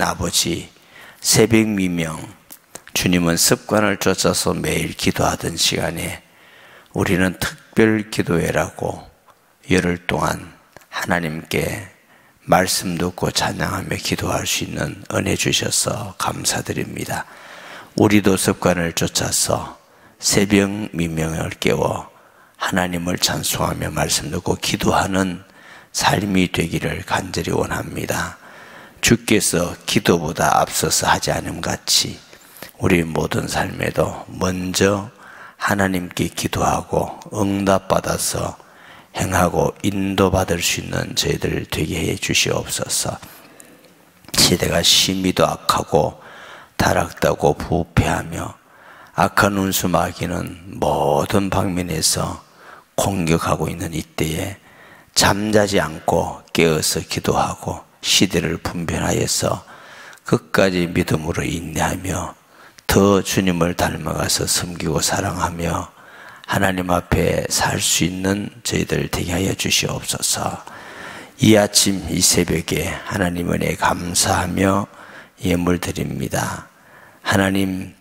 아버지, 새벽 미명, 주님은 습관을 쫓아서 매일 기도하던 시간에 우리는 특별 기도회라고 열흘 동안 하나님께 말씀 듣고 찬양하며 기도할 수 있는 은혜 주셔서 감사드립니다. 우리도 습관을 쫓아서 새벽 미명을 깨워 하나님을 찬송하며 말씀 듣고 기도하는 삶이 되기를 간절히 원합니다. 주께서 기도보다 앞서서 하지 않음같이 우리 모든 삶에도 먼저 하나님께 기도하고 응답받아서 행하고 인도받을 수 있는 저희들 되게 해 주시옵소서. 시대가 심히도 악하고 타락하고 부패하며 악한 운수 마귀는 모든 방면에서 공격하고 있는 이때에 잠자지 않고 깨어서 기도하고 시대를 분별하여서 끝까지 믿음으로 인내하며 더 주님을 닮아가서 섬기고 사랑하며 하나님 앞에 살 수 있는 저희들 되게 하여 주시옵소서. 이 아침 이 새벽에 하나님 은혜에 감사하며 예물 드립니다. 하나님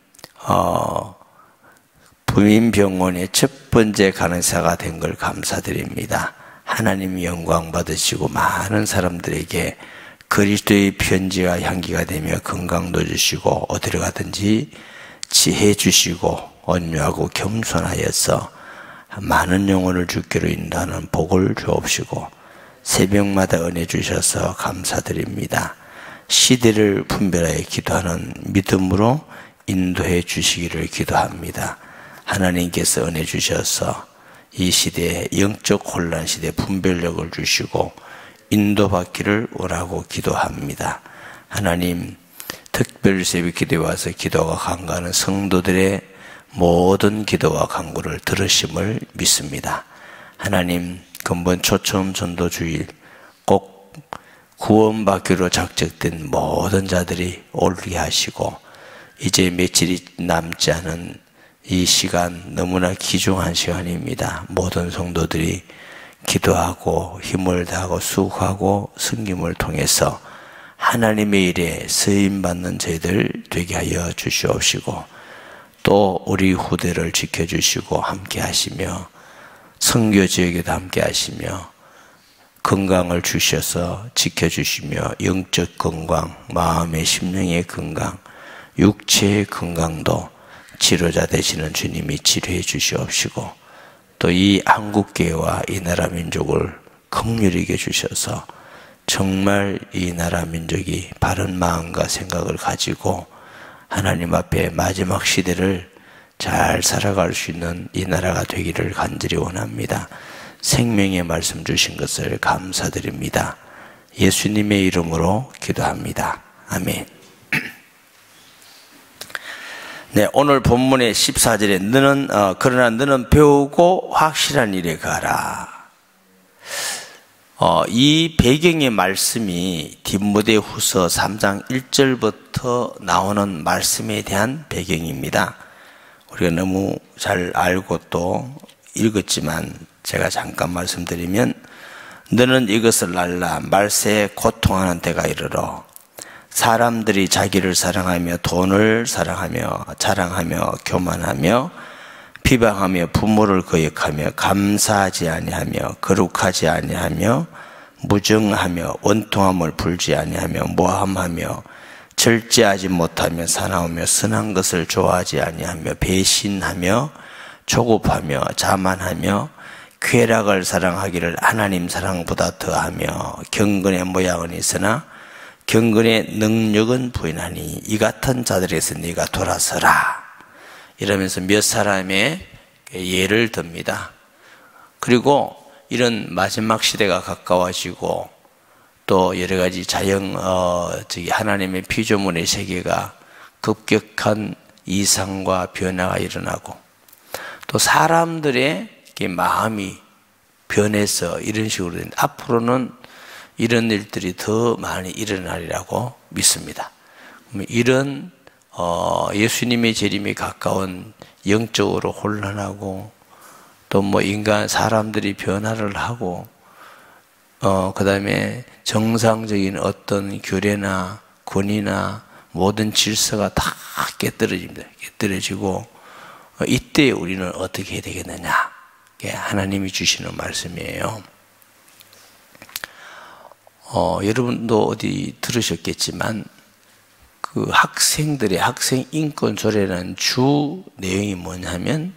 부민병원의 첫 번째 간호사가 된 걸 감사드립니다. 하나님 영광 받으시고 많은 사람들에게 그리스도의 편지와 향기가 되며 건강도 주시고 어디로 가든지 지혜 주시고 온유하고 겸손하여서 많은 영혼을 주께로 인도하는 복을 주옵시고 새벽마다 은혜 주셔서 감사드립니다. 시대를 분별하여 기도하는 믿음으로 인도해 주시기를 기도합니다. 하나님께서 은혜 주셔서 이 시대에 영적 혼란 시대 분별력을 주시고 인도받기를 원하고 기도합니다. 하나님, 특별 새벽 기도에 와서 기도가 간구하는 성도들의 모든 기도와 간구를 들으심을 믿습니다. 하나님, 근본 초청 전도 주일 꼭 구원받기로 작정된 모든 자들이 올게 하시고 이제 며칠이 남지 않은 이 시간 너무나 귀중한 시간입니다. 모든 성도들이 기도하고 힘을 다하고 수고하고 섬김을 통해서 하나님의 일에 쓰임받는 저희들 되게 하여 주시옵시고 또 우리 후대를 지켜주시고 함께 하시며 선교 지역에도 함께 하시며 건강을 주셔서 지켜주시며 영적 건강, 마음의 심령의 건강, 육체의 건강도 치료자 되시는 주님이 치료해 주시옵시고 또 이 한국교회와 이 나라 민족을 긍휼히 여겨 주셔서 정말 이 나라 민족이 바른 마음과 생각을 가지고 하나님 앞에 마지막 시대를 잘 살아갈 수 있는 이 나라가 되기를 간절히 원합니다. 생명의 말씀 주신 것을 감사드립니다. 예수님의 이름으로 기도합니다. 아멘. 네, 오늘 본문의 14절에 그러나 너는 배우고 확실한 일에 가라. 이 배경의 말씀이 디모데후서 3장 1절부터 나오는 말씀에 대한 배경입니다. 우리가 너무 잘 알고 또 읽었지만 제가 잠깐 말씀드리면 너는 이것을 알라. 말세에 고통하는 때가 이르러 사람들이 자기를 사랑하며 돈을 사랑하며 자랑하며 교만하며 비방하며 부모를 거역하며 감사하지 아니하며 거룩하지 아니하며 무정하며 원통함을 풀지 아니하며 모함하며 절제하지 못하며 사나우며 선한 것을 좋아하지 아니하며 배신하며 조급하며 자만하며 쾌락을 사랑하기를 하나님 사랑보다 더하며 경건의 모양은 있으나 경건의 능력은 부인하니 이 같은 자들에서 네가 돌아서라. 이러면서 몇 사람의 예를 듭니다. 그리고 이런 마지막 시대가 가까워지고 또 여러 가지 하나님의 피조물의 세계가 급격한 이상과 변화가 일어나고 또 사람들의 마음이 변해서 이런 식으로 된 앞으로는 이런 일들이 더 많이 일어나리라고 믿습니다. 이런 예수님의 재림이 가까운 영적으로 혼란하고 또 사람들이 변화를 하고 그 다음에 정상적인 어떤 규례나 권위나 모든 질서가 다 깨뜨려집니다. 깨뜨려지고 이때 우리는 어떻게 해야 되겠느냐? 하나님이 주시는 말씀이에요. 여러분도 어디 들으셨겠지만 그 학생들의 학생 인권 조례라는 주 내용이 뭐냐면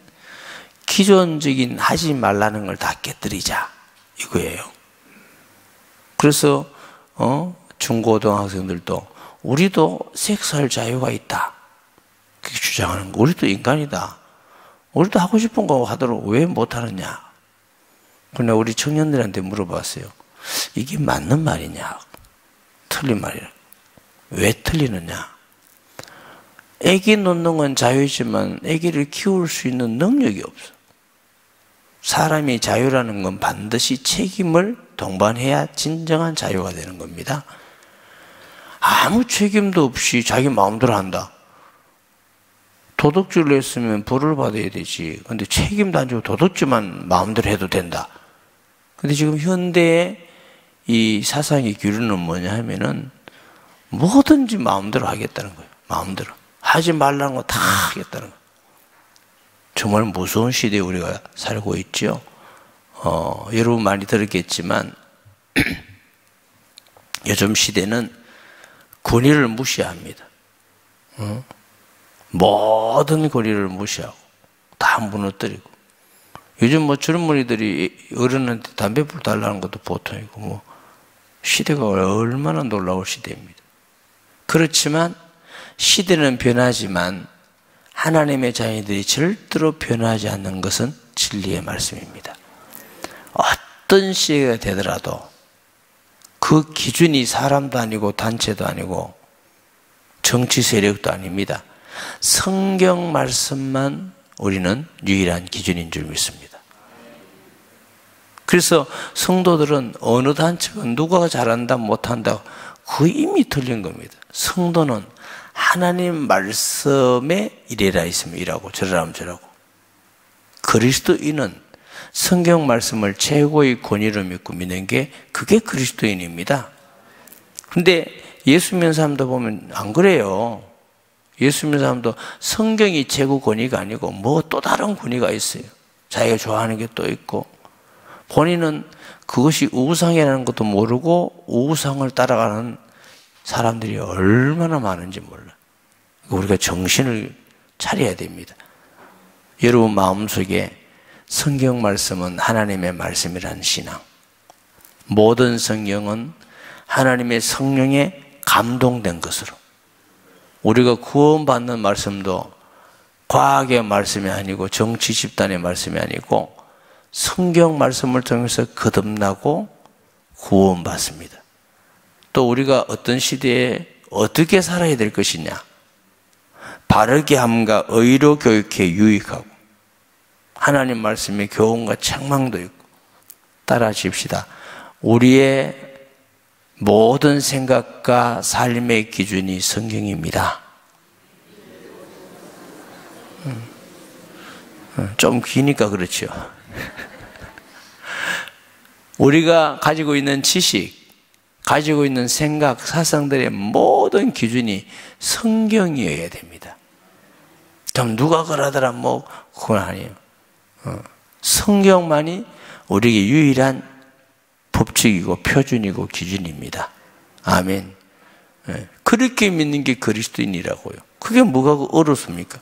기존적인 하지 말라는 걸 다 깨뜨리자 이거예요. 그래서 중고등학생들도 우리도 섹스할 자유가 있다 그렇게 주장하는 거. 우리도 인간이다. 우리도 하고 싶은 거 하도록 왜 못하느냐. 그러나 우리 청년들한테 물어봤어요. 이게 맞는 말이냐 틀린 말이냐. 왜 틀리느냐. 아기 놓는 건 자유이지만 아기를 키울 수 있는 능력이 없어. 사람이 자유라는 건 반드시 책임을 동반해야 진정한 자유가 되는 겁니다. 아무 책임도 없이 자기 마음대로 한다. 도둑질을 했으면 벌을 받아야 되지. 근데 책임도 안 지고 도둑질만 마음대로 해도 된다. 근데 지금 현대의 이 사상의 기류는 뭐냐 하면은 뭐든지 마음대로 하겠다는 거예요. 마음대로. 하지 말라는 거 다 하겠다는 거예요. 정말 무서운 시대에 우리가 살고 있죠. 여러분 많이 들었겠지만 요즘 시대는 권위를 무시합니다. 모든 권위를 무시하고 다 무너뜨리고 요즘 뭐 젊은이들이 어른한테 담배 불 달라는 것도 보통이고 뭐 시대가 얼마나 놀라운 시대입니다. 그렇지만 시대는 변하지만 하나님의 자녀들이 절대로 변하지 않는 것은 진리의 말씀입니다. 어떤 시대가 되더라도 그 기준이 사람도 아니고 단체도 아니고 정치 세력도 아닙니다. 성경 말씀만 우리는 유일한 기준인 줄 믿습니다. 그래서 성도들은 어느 단체가 누가 잘한다 못한다 그 이미 틀린 겁니다. 성도는 하나님 말씀에 이래라 있으면 이라고 저래라 하면 저라고. 그리스도인은 성경 말씀을 최고의 권위로 믿고 믿는 게 그게 그리스도인입니다. 근데 예수 믿는 사람도 보면 안 그래요. 예수 믿는 사람도 성경이 최고 권위가 아니고 뭐 또 다른 권위가 있어요. 자기가 좋아하는 게 또 있고 본인은 그것이 우상이라는 것도 모르고 우상을 따라가는 사람들이 얼마나 많은지 몰라. 우리가 정신을 차려야 됩니다. 여러분 마음속에 성경 말씀은 하나님의 말씀이라는 신앙, 모든 성경은 하나님의 성령에 감동된 것으로, 우리가 구원받는 말씀도 과학의 말씀이 아니고 정치 집단의 말씀이 아니고 성경 말씀을 통해서 거듭나고 구원받습니다. 또 우리가 어떤 시대에 어떻게 살아야 될 것이냐, 바르게 함과 의로 교육해 유익하고 하나님 말씀에 교훈과 책망도 있고 따라하십시다. 우리의 모든 생각과 삶의 기준이 성경입니다. 좀 기니까 그렇죠. 우리가 가지고 있는 지식, 가지고 있는 생각, 사상들의 모든 기준이 성경이어야 됩니다. 좀 누가 그러더라 뭐 그건 아니에요. 성경만이 우리에게 유일한 법칙이고 표준이고 기준입니다. 아멘. 그렇게 믿는 게 그리스도인이라고요. 그게 뭐가 어렵습니까?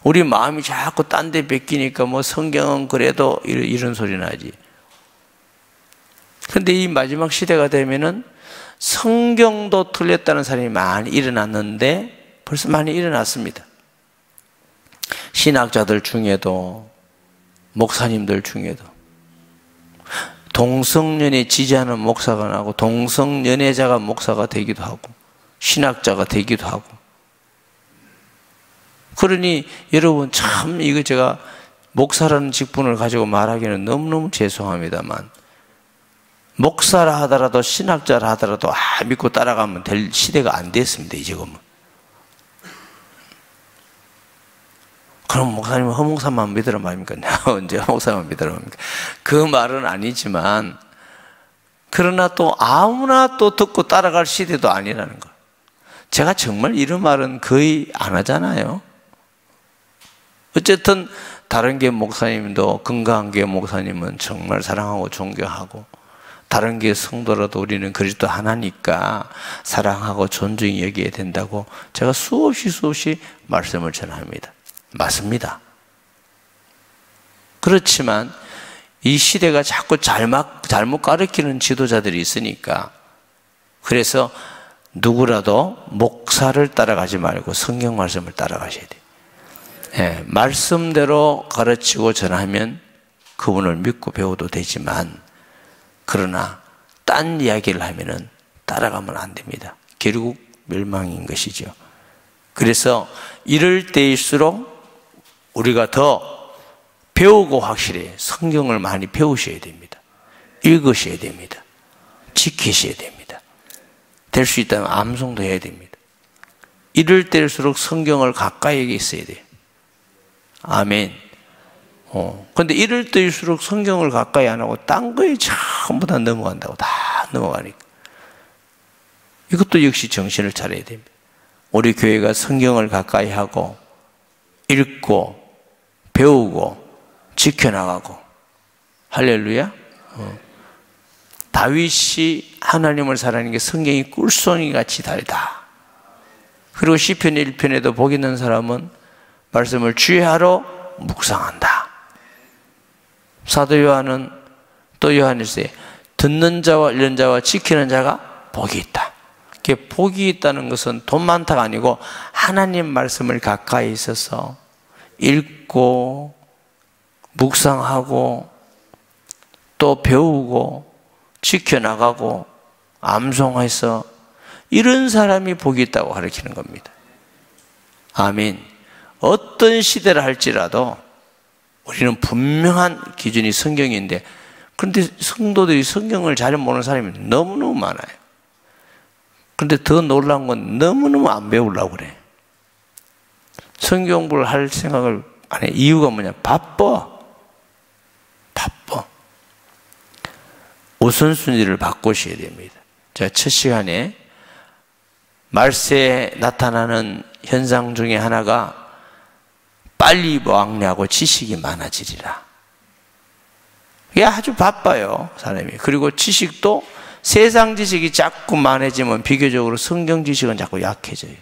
우리 마음이 자꾸 딴 데 뺏기니까 뭐 성경은 그래도 이런 소리 나지. 근데 이 마지막 시대가 되면은 성경도 틀렸다는 사람이 많이 일어났는데 벌써 많이 일어났습니다. 신학자들 중에도 목사님들 중에도 동성연애 지지하는 목사가 나고 동성연애자가 목사가 되기도 하고 신학자가 되기도 하고. 그러니 여러분 참 이거 제가 목사라는 직분을 가지고 말하기는 너무너무 죄송합니다만 목사라 하더라도 신학자라 하더라도 믿고 따라가면 될 시대가 안 됐습니다. 지금은. 그럼 목사님은 허목사만 믿으라 말입니까? 언제 허목사만 믿으라 말입니까? 그 말은 아니지만 그러나 또 아무나 또 듣고 따라갈 시대도 아니라는 거. 제가 정말 이런 말은 거의 안 하잖아요. 어쨌든 다른 교회 목사님도, 건강한 교회 목사님은 정말 사랑하고 존경하고, 다른 교회 성도라도 우리는 그리스도 하나니까 사랑하고 존중히 여겨야 된다고 제가 수없이 말씀을 전합니다. 맞습니다. 그렇지만 이 시대가 자꾸 잘못 가르치는 지도자들이 있으니까, 그래서 누구라도 목사를 따라가지 말고 성경 말씀을 따라가셔야 돼요. 예, 말씀대로 가르치고 전하면 그분을 믿고 배워도 되지만, 그러나 딴 이야기를 하면은 따라가면 안 됩니다. 결국 멸망인 것이죠. 그래서 이럴 때일수록 우리가 더 배우고 확실히 성경을 많이 배우셔야 됩니다. 읽으셔야 됩니다. 지키셔야 됩니다. 될 수 있다면 암송도 해야 됩니다. 이럴 때일수록 성경을 가까이에 있어야 돼요. 아멘. 근데 이럴 때일수록 성경을 가까이 안 하고 딴 거에 전부 다 넘어간다고. 다 넘어가니까. 이것도 역시 정신을 차려야 됩니다. 우리 교회가 성경을 가까이 하고 읽고 배우고 지켜나가고. 할렐루야. 다윗이 하나님을 사랑하는 게 성경이 꿀송이 같이 다르다. 그리고 시편 1편에도 복 있는 사람은 말씀을 주야로 묵상한다. 사도 요한은 또 요한일서에 듣는 자와 읽는 자와 지키는 자가 복이 있다. 복이 있다는 것은 돈 많다가 아니고 하나님 말씀을 가까이 있어서 읽고 묵상하고 또 배우고 지켜나가고 암송해서 이런 사람이 복이 있다고 가르치는 겁니다. 아멘. 어떤 시대를 할지라도 우리는 분명한 기준이 성경인데, 그런데 성도들이 성경을 잘 모르는 사람이 너무너무 많아요. 그런데 더 놀라운 건 너무너무 안 배우려고 그래. 성경 공부를 할 생각을 안 해. 이유가 뭐냐? 바빠. 우선순위를 바꾸셔야 됩니다. 제가 첫 시간에 말세에 나타나는 현상 중에 하나가 빨리 왕래하고 지식이 많아지리라. 이게 아주 바빠요, 사람이. 그리고 지식도 세상 지식이 자꾸 많아지면 비교적으로 성경 지식은 자꾸 약해져요.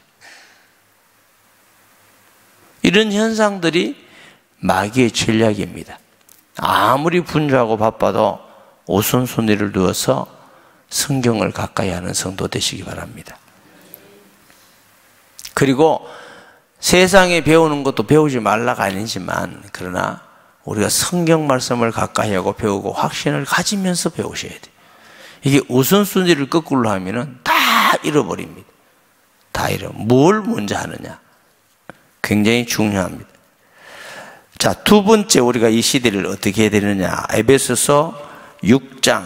이런 현상들이 마귀의 전략입니다. 아무리 분주하고 바빠도 우선순위를 두어서 성경을 가까이 하는 성도 되시기 바랍니다. 그리고 세상에 배우는 것도 배우지 말라가 아니지만, 그러나 우리가 성경 말씀을 가까이 하고 배우고 확신을 가지면서 배우셔야 돼요. 이게 우선순위를 거꾸로 하면은 다 잃어버립니다. 뭘 먼저 하느냐. 굉장히 중요합니다. 자, 두 번째 우리가 이 시대를 어떻게 해야 되느냐. 에베소서 6장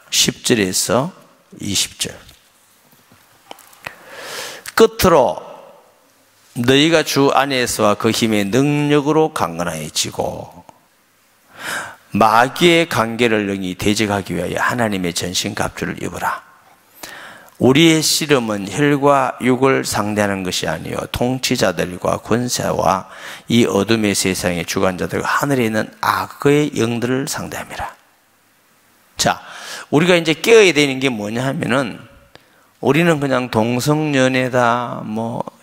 10절에서 20절. 끝으로 너희가 주 안에서와 그 힘의 능력으로 강건해지고 마귀의 관계를 능히 대적하기 위하여 하나님의 전신갑주를 입으라. 우리의 씨름은 혈과 육을 상대하는 것이 아니요 통치자들과 권세와 이 어둠의 세상의 주관자들과 하늘에 있는 악의 영들을 상대함이라. 자, 우리가 이제 깨어야 되는 게 뭐냐 하면은, 우리는 그냥 동성연애다,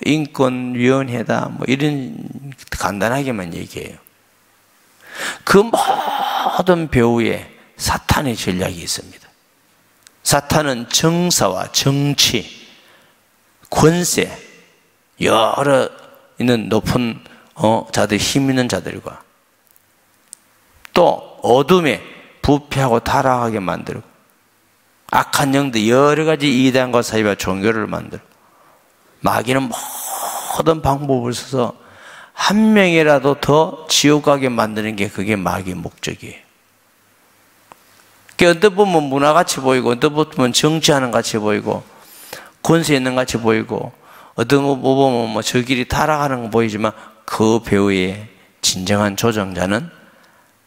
인권위원회다, 이런 간단하게만 얘기해요. 그 모든 배후에 사탄의 전략이 있습니다. 사탄은 정사와 정치, 권세, 여러 있는 높은 자들, 힘 있는 자들과 또 어둠에 부패하고 타락하게 만들고, 악한 영들 여러 가지 이단과 사이와 종교를 만들고, 마귀는 모든 방법을 써서 한 명이라도 더 지옥 가게 만드는 게 그게 마귀의 목적이에요. 어떤 보면 문화같이 보이고, 어떤 보면 정치하는 같이 보이고, 권세 있는 같이 보이고, 어떤 거 보면 저 길이 타락하는 거 보이지만 그 배후의 진정한 조정자는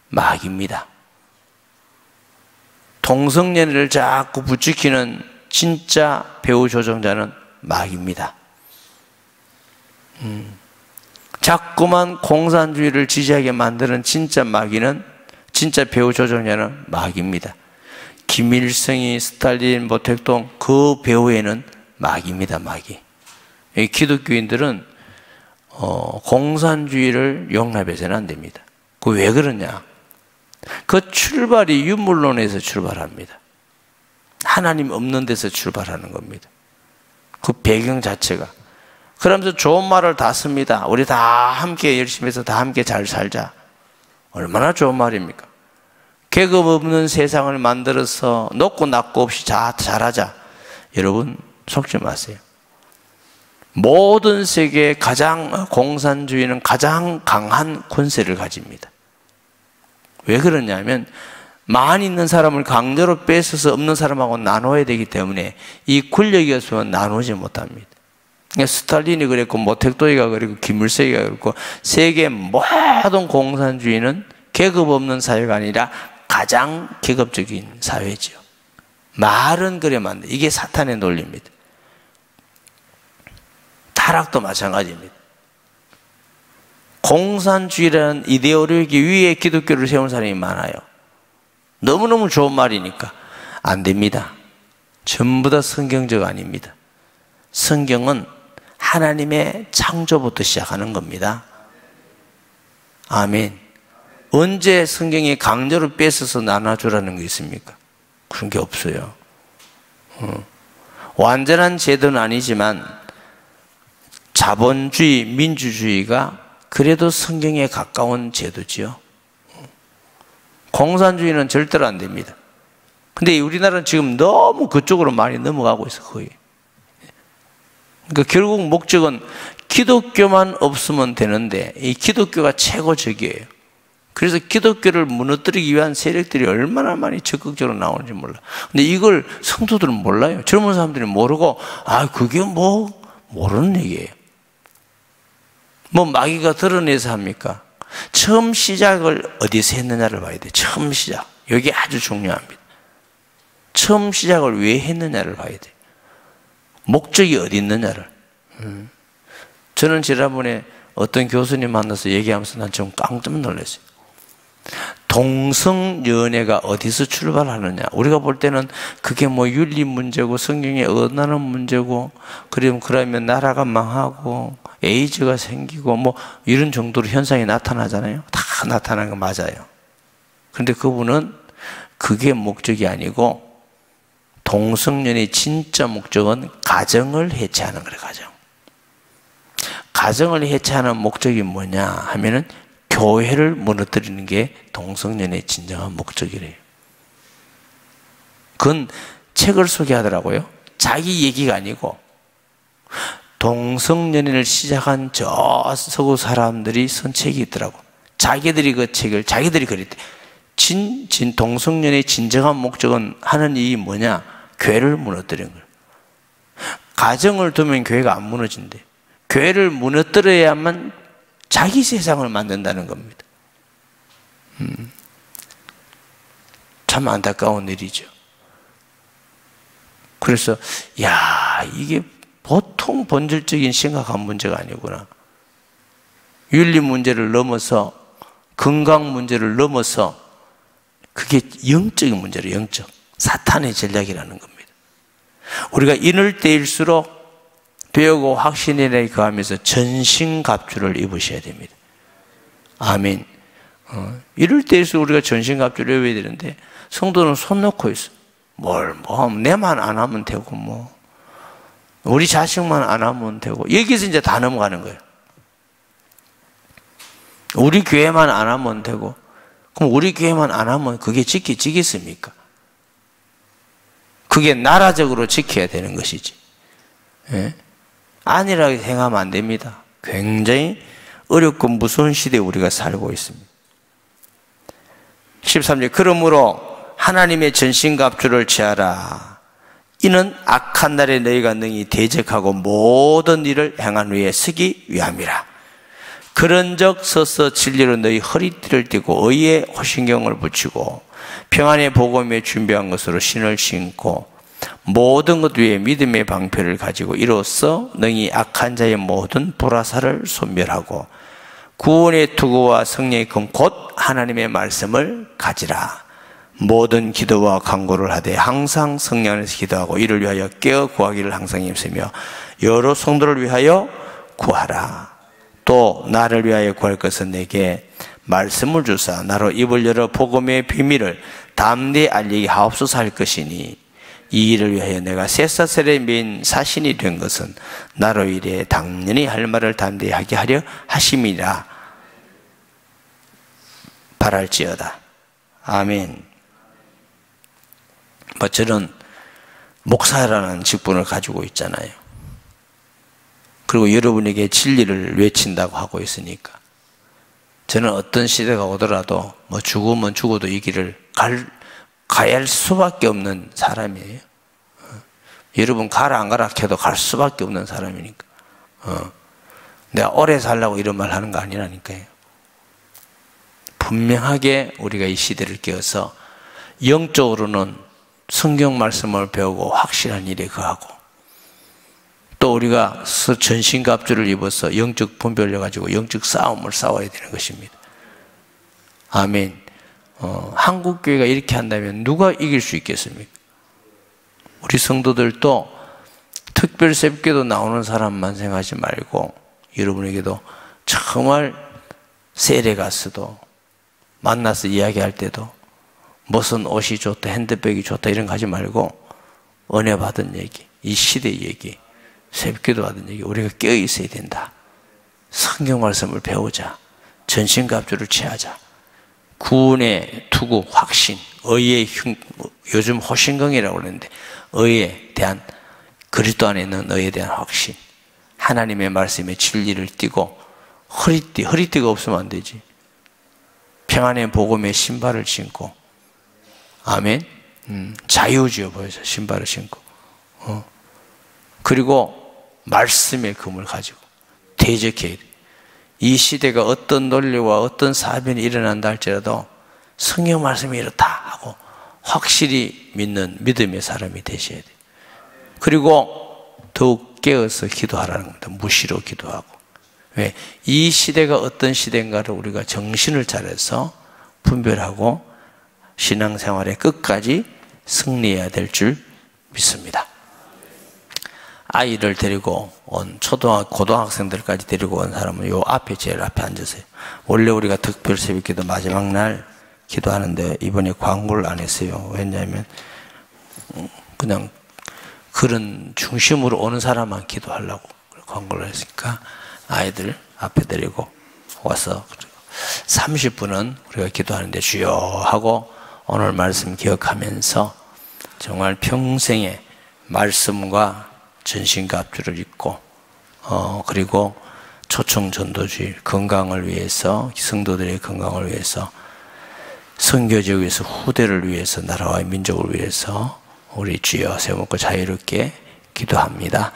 마귀입니다. 동성연애를 자꾸 부추기는 진짜 배후 조정자는 마귀입니다. 자꾸만 공산주의를 지지하게 만드는 진짜 마귀는, 진짜 배후 조종자는 마귀입니다. 김일성이, 스탈린, 모택동 그 배후에는 마귀입니다. 마귀. 이 기독교인들은 공산주의를 용납해서는 안 됩니다. 그 왜 그러냐? 그 출발이 유물론에서 출발합니다. 하나님 없는 데서 출발하는 겁니다. 그 배경 자체가. 그러면서 좋은 말을 다 씁니다. 우리 다 함께 열심히 해서 다 함께 잘 살자. 얼마나 좋은 말입니까? 계급 없는 세상을 만들어서 높고 낮고 없이 잘하자. 여러분 속지 마세요. 모든 세계의 공산주의는 가장 강한 권세를 가집니다. 왜 그러냐면 많이 있는 사람을 강제로 뺏어서 없는 사람하고 나눠야 되기 때문에 이 권력이 없으면 나누지 못합니다. 그러니까 스탈린이 그랬고 모택도이가 그랬고 김일성이가 그랬고 세계 모든 공산주의는 계급 없는 사회가 아니라 가장 계급적인 사회죠. 말은 그래 만든 이게 사탄의 논리입니다. 타락도 마찬가지입니다. 공산주의라는 이데올로기 위에 기독교를 세운 사람이 많아요. 너무너무 좋은 말이니까 안 됩니다. 전부 다 성경적 아닙니다. 성경은 하나님의 창조부터 시작하는 겁니다. 아멘. 언제 성경이 강제로 뺏어서 나눠주라는 게 있습니까? 그런 게 없어요. 완전한 제도는 아니지만 자본주의, 민주주의가 그래도 성경에 가까운 제도지요. 공산주의는 절대로 안 됩니다. 근데 우리나라는 지금 너무 그쪽으로 많이 넘어가고 있어, 거의. 그러니까 결국 목적은 기독교만 없으면 되는데 이 기독교가 최고적이에요. 그래서 기독교를 무너뜨리기 위한 세력들이 얼마나 많이 적극적으로 나오는지 몰라. 근데 이걸 성도들은 몰라요. 젊은 사람들이 모르고 그게 모르는 얘기예요. 마귀가 드러내서 합니까? 처음 시작을 어디서 했느냐를 봐야 돼요. 처음 시작. 여기 아주 중요합니다. 처음 시작을 왜 했느냐를 봐야 돼요. 목적이 어디 있느냐를. 저는 지난번에 어떤 교수님 만나서 얘기하면서 난 좀 깜짝 놀랐어요. 동성연애가 어디서 출발하느냐. 우리가 볼 때는 그게 윤리 문제고 성경에 어긋나는 문제고 그러면 나라가 망하고 에이즈가 생기고 이런 정도로 현상이 나타나잖아요. 다 나타나는 거 맞아요. 그런데 그분은 그게 목적이 아니고 동성연애의 진짜 목적은 가정을 해체하는 거예요. 가정을 해체하는 목적이 뭐냐 하면은 교회를 무너뜨리는 게 동성연애의 진정한 목적이래요. 그건 책을 소개하더라고요. 자기 얘기가 아니고 동성연애를 시작한 저 서구 사람들이 쓴 책이 있더라고. 자기들이 그 책을 자기들이 그랬대. 동성연애의 진정한 목적은 하는 일이 뭐냐? 교회를 무너뜨리는 거예요. 가정을 두면 교회가 안 무너진대. 교회를 무너뜨려야만 자기 세상을 만든다는 겁니다. 참 안타까운 일이죠. 그래서 이게 보통 본질적인 심각한 문제가 아니구나. 윤리 문제를 넘어서 건강 문제를 넘어서 그게 영적인 문제로 영적 사탄의 전략이라는 겁니다. 우리가 이럴 때일수록 배우고 확신에 거하면서 전신갑주를 입으셔야 됩니다. 아멘. 이럴 때일수록 우리가 전신갑주를 입어야 되는데 성도는 손 놓고 있어. 내만 안 하면 되고 우리 자식만 안 하면 되고 여기서 이제 다 넘어가는 거예요. 우리 교회만 안 하면 되고 그럼 우리 교회만 안 하면 그게 지키겠습니까? 그게 나라적으로 지켜야 되는 것이지. 예? 안일하게 행하면 안 됩니다. 굉장히 어렵고 무서운 시대에 우리가 살고 있습니다. 13절 그러므로 하나님의 전신갑주를 취하라. 이는 악한 날에 너희가 능히 대적하고 모든 일을 행한 후에 서기 위함이라. 그런즉 서서 진리로 너희 허리띠를 띠고 의의 호신경을 붙이고 평안의 복음에 준비한 것으로 신을 신고 모든 것 위에 믿음의 방패를 가지고 이로써 능히 악한 자의 모든 불화살을 소멸하고 구원의 투구와 성령의 금 곧 하나님의 말씀을 가지라. 모든 기도와 간구를 하되 항상 성령 안에서 기도하고 이를 위하여 깨어 구하기를 항상 힘쓰며 여러 성도를 위하여 구하라. 또 나를 위하여 구할 것은 내게 말씀을 주사 나로 입을 열어 복음의 비밀을 담대히 알리게 하옵소서 할 것이니 이 일을 위하여 내가 쇠사슬에 매인 사신이 된 것은 나로 이래 당연히 할 말을 담대히 하게 하려 하심이라. 바랄지어다. 아멘. 저는 목사라는 직분을 가지고 있잖아요. 그리고 여러분에게 진리를 외친다고 하고 있으니까 저는 어떤 시대가 오더라도 죽으면 죽어도 이 길을 가야 할 수밖에 없는 사람이에요. 여러분 가라 안 가라 해도 갈 수밖에 없는 사람이니까. 내가 오래 살라고 이런 말 하는 거 아니라니까요. 분명하게 우리가 이 시대를 깨어서 영적으로는 성경 말씀을 배우고 확실한 일에 거하고 또 우리가 전신갑주를 입어서 영적 분별을 가지고 영적 싸움을 싸워야 되는 것입니다. 아멘. 한국교회가 이렇게 한다면 누가 이길 수 있겠습니까? 우리 성도들도 특별 새벽기도 나오는 사람만 생각하지 말고 여러분에게도 정말 세례 가서도 만나서 이야기할 때도 무슨 옷이 좋다, 핸드백이 좋다 이런 거 하지 말고 은혜 받은 얘기, 이 시대의 얘기, 새벽기도 받은 얘기 우리가 깨어 있어야 된다. 성경 말씀을 배우자. 전신갑주를 취하자. 구원의 투구, 확신, 의의 요즘 호신경이라고 그러는데 의에 대한 그리스도 안에 있는 의에 대한 확신, 하나님의 말씀에 진리를 띠고 허리띠가 없으면 안 되지. 평안의 복음의 신발을 신고 아멘. 자유지어 보여서 신발을 신고 그리고 말씀의 금을 가지고 대적해야 돼. 이 시대가 어떤 논리와 어떤 사변이 일어난다 할지라도 성경 말씀이 이렇다 하고 확실히 믿는 믿음의 사람이 되셔야 돼. 그리고 더욱 깨어서 기도하라는 겁니다. 무시로 기도하고. 왜? 이 시대가 어떤 시대인가를 우리가 정신을 차려서 분별하고 신앙생활의 끝까지 승리해야 될 줄 믿습니다. 아이를 데리고 온 고등학생들까지 데리고 온 사람은 요 앞에 제일 앞에 앉으세요. 원래 우리가 특별 새벽기도 마지막 날 기도하는데 이번에 광고를 안 했어요. 왜냐하면 그냥 그런 중심으로 오는 사람만 기도하려고 광고를 했으니까 아이들 앞에 데리고 와서 30분은 우리가 기도하는데 주여 하고 오늘 말씀 기억하면서 정말 평생의 말씀과 전신갑주를 입고 그리고 초청 전도주의 건강을 위해서 성도들의 건강을 위해서 선교지를 위해서 후대를 위해서 나라와 민족을 위해서 우리 주여 세워먹고 자유롭게 기도합니다.